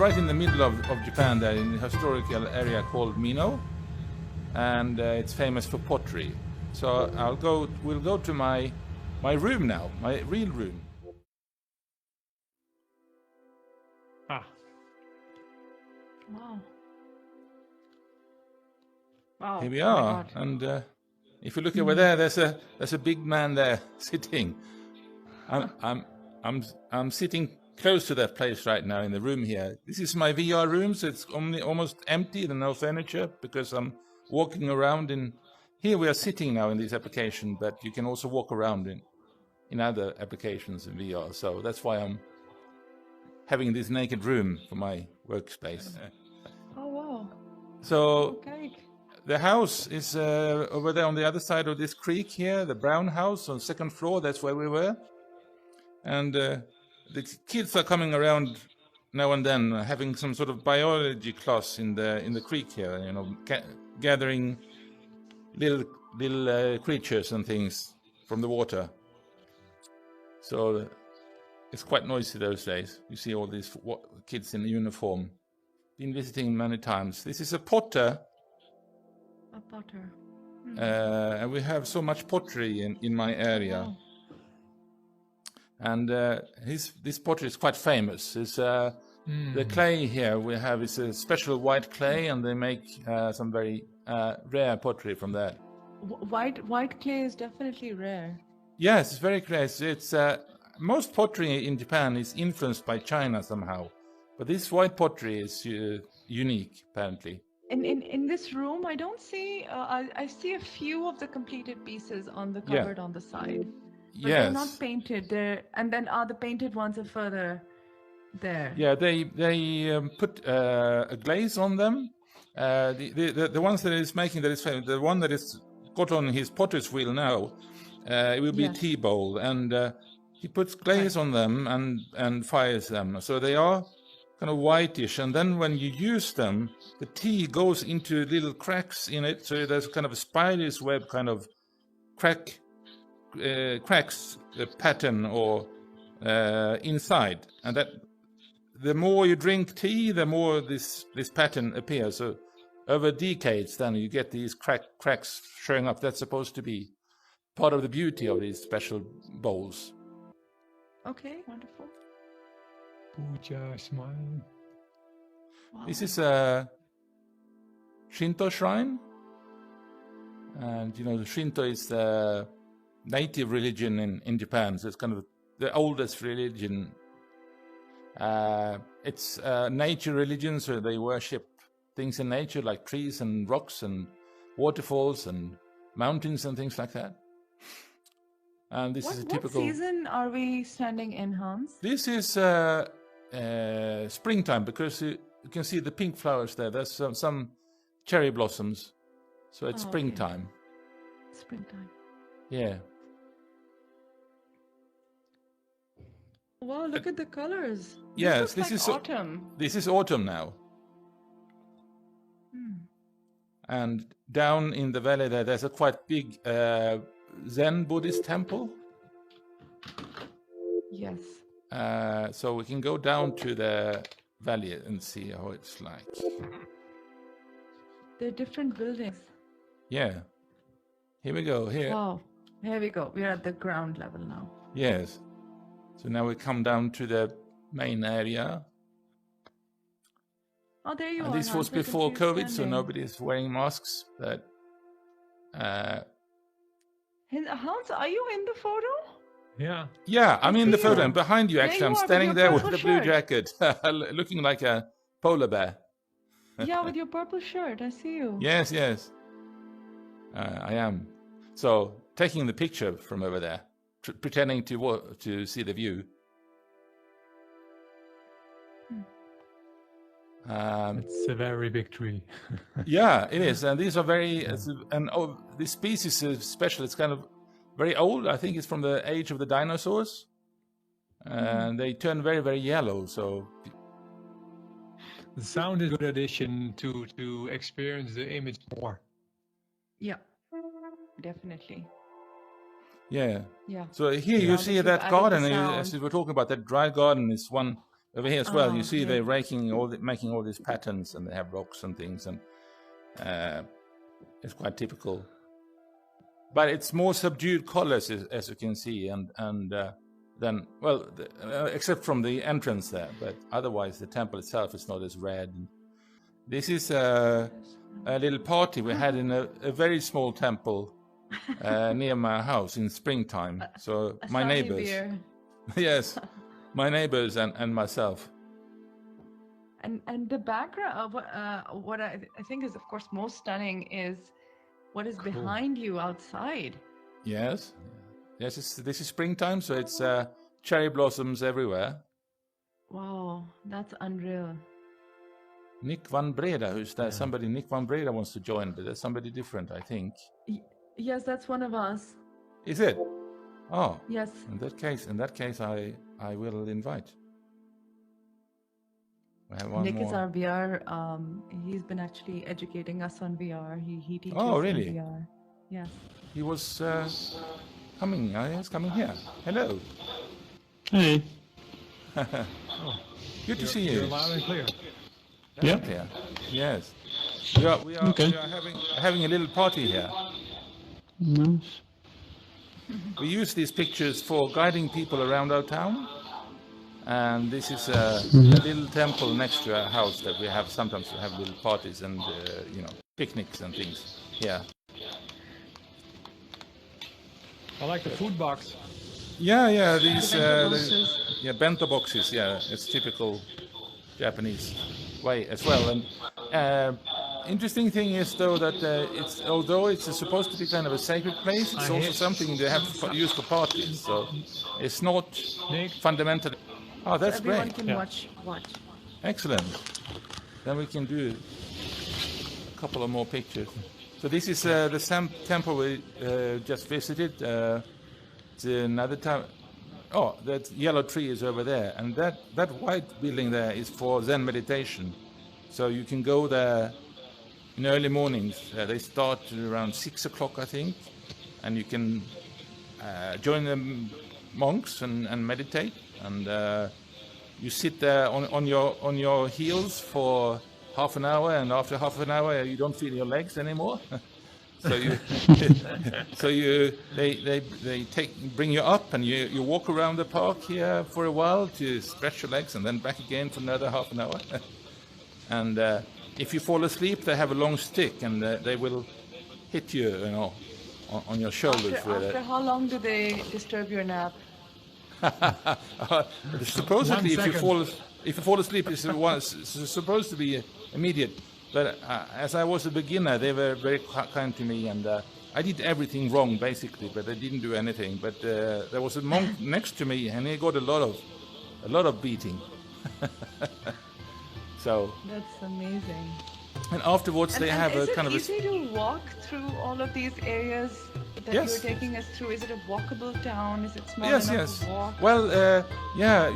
right in the middle of Japan there, in a historical area called Mino. And it's famous for pottery. So we'll go to my room now, my real room. Ah. Wow. Wow. Here we Oh my are. God. And if you look over there, there's a big man there sitting. I'm sitting close to that place right now in the room here. This is my VR room, so it's almost empty. There's no furniture because I'm walking around in. Here we are sitting now in this application, but you can also walk around in other applications in VR. So that's why I'm having this naked room for my workspace. Oh wow. So Okay. the house is over there on the other side of this creek here, the brown house on the second floor. That's where we were. And the kids are coming around now and then, having some sort of biology class in the creek here. You know, gathering little creatures and things from the water. So it's quite noisy those days. You see all these kids in uniform. Been visiting many times. This is a potter. A potter. And we have so much pottery in my area. Wow. And this pottery is quite famous. It's, the clay here we have is a special white clay, and they make some very rare pottery from that. White clay is definitely rare. Yes, it's very rare. It's most pottery in Japan is influenced by China somehow, but this white pottery is unique apparently. In this room, I don't see. I see a few of the completed pieces on the cupboard on the side. But Yes. they're not painted. And then the painted ones are further there. Yeah, they put a glaze on them. The ones that is making that is famous, the one that is got on his potter's wheel now, it will be a tea bowl, and he puts glaze on them and fires them, so they are kind of whitish. And then when you use them, the tea goes into little cracks in it, so there's kind of a spider's web kind of cracks pattern or inside, and that the more you drink tea, the more this pattern appears. So over decades, then you get these cracks showing up. That's supposed to be part of the beauty of these special bowls. Okay, wonderful. Puja, smile. Wow. This is a Shinto Shrine, and you know the Shinto is the native religion in Japan, so it's kind of the oldest religion. It's nature religion, so they worship things in nature like trees and rocks and waterfalls and mountains and things like that. And this is a typical. What season are we standing in, Hans? This is springtime, because you can see the pink flowers there. There's some cherry blossoms, so it's springtime. Okay. Springtime. Yeah. Wow, look at the colors. Yes, this is autumn. This is autumn now. And down in the valley there's a quite big Zen Buddhist temple. Yes. So we can go down to the valley and see how it's like. There are different buildings. Yeah. Here we go. Here. Wow. Here we go. We're at the ground level now. Yes. So now we come down to the main area. Oh, there you are. And this was Hans. I can before see you COVID, so standing. nobody's wearing masks. But Hans, are you in the photo? Yeah. yeah, I'm in the see photo, you. and behind you, There actually, you I'm are with standing your there with purple the blue shirt. jacket, looking like a polar bear. Yeah, with your purple shirt. I see you. Yes, yes. I am. So taking the picture from over there, pretending to see the view. It's a very big tree. Yeah, it is, and these are very. This species is special. It's kind of very old. I think it's from the age of the dinosaurs, and they turn very, very yellow. So The sound is a good addition to experience the image more. Yeah. Definitely. yeah. Yeah. So here you Yeah, see we've that added garden. the As sound. we were talking about, that dry garden is one Over here as well, Oh, you see yeah. they're making all these patterns, and they have rocks and things, and it's quite typical. But it's more subdued colors, as you can see, and then, well, except from the entrance there, but otherwise the temple itself is not as red. This is a little party we had in a very small temple near my house in springtime. So my Asahi neighbors, beer. yes, my neighbors and myself. And the background, what I think is, of course, most stunning is what is behind you outside. Yes, yes. This is springtime, so it's cherry blossoms everywhere. Wow, that's unreal. Nick Van Breda, who's there? Somebody, Nick Van Breda wants to join, but there's somebody different, I think. Yes, that's one of us. Is it? Oh, Yes. in that case, I will invite. We have one Nick more. is our VR. He's been actually educating us on VR. He teaches really? on VR. Yes. He was coming. He's coming here. Hello. Hey. Good to see You're you. loud and clear. Yeah. Yeah. Yes. We are Okay. having a little party here. Nice. We use these pictures for guiding people around our town. And this is a little temple next to our house that we have. Sometimes we have little parties and picnics and things here. I like the food box. Yeah. These Bento boxes. bento boxes. Yeah, it's typical Japanese way as well. And interesting thing is though that although it's supposed to be kind of a sacred place, it's also something they have to use for parties. So it's not Nick, fundamentally. Oh, that's Everyone great. can Yeah. watch. Excellent. Then we can do a couple of more pictures. So this is the temple we just visited. It's another time. Oh, that yellow tree is over there, and that white building there is for Zen meditation. So you can go there in early mornings. They start around 6 o'clock, I think, and you can join the monks and meditate. And you sit there on your heels for half an hour, and after half an hour you don't feel your legs anymore. So they bring you up, and you walk around the park here for a while to stretch your legs, and then back again for another half an hour. And if you fall asleep, they have a long stick, and they will hit you, on your shoulders. After how long do they disturb your nap? Supposedly, 1 second. if you fall asleep, it's supposed to be immediate. But as I was a beginner, they were very kind to me, and I did everything wrong basically, but I didn't do anything. But there was a monk next to me, and he got a lot of beating. So. That's amazing. And afterwards, they have is a kind of it easy to walk through all of these areas that Yes. you're taking us through? Is it a walkable town? Is it small Yes. enough to walk? Well,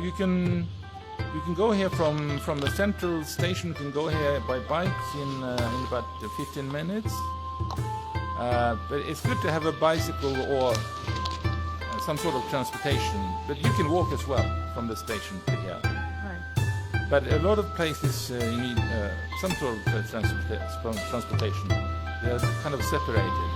you can go here from the central station. You can go here by bike in about 15 minutes. But it's good to have a bicycle or some sort of transportation. But you can walk as well from the station to here. Right. But a lot of places you need some sort of transportation. They're kind of separated.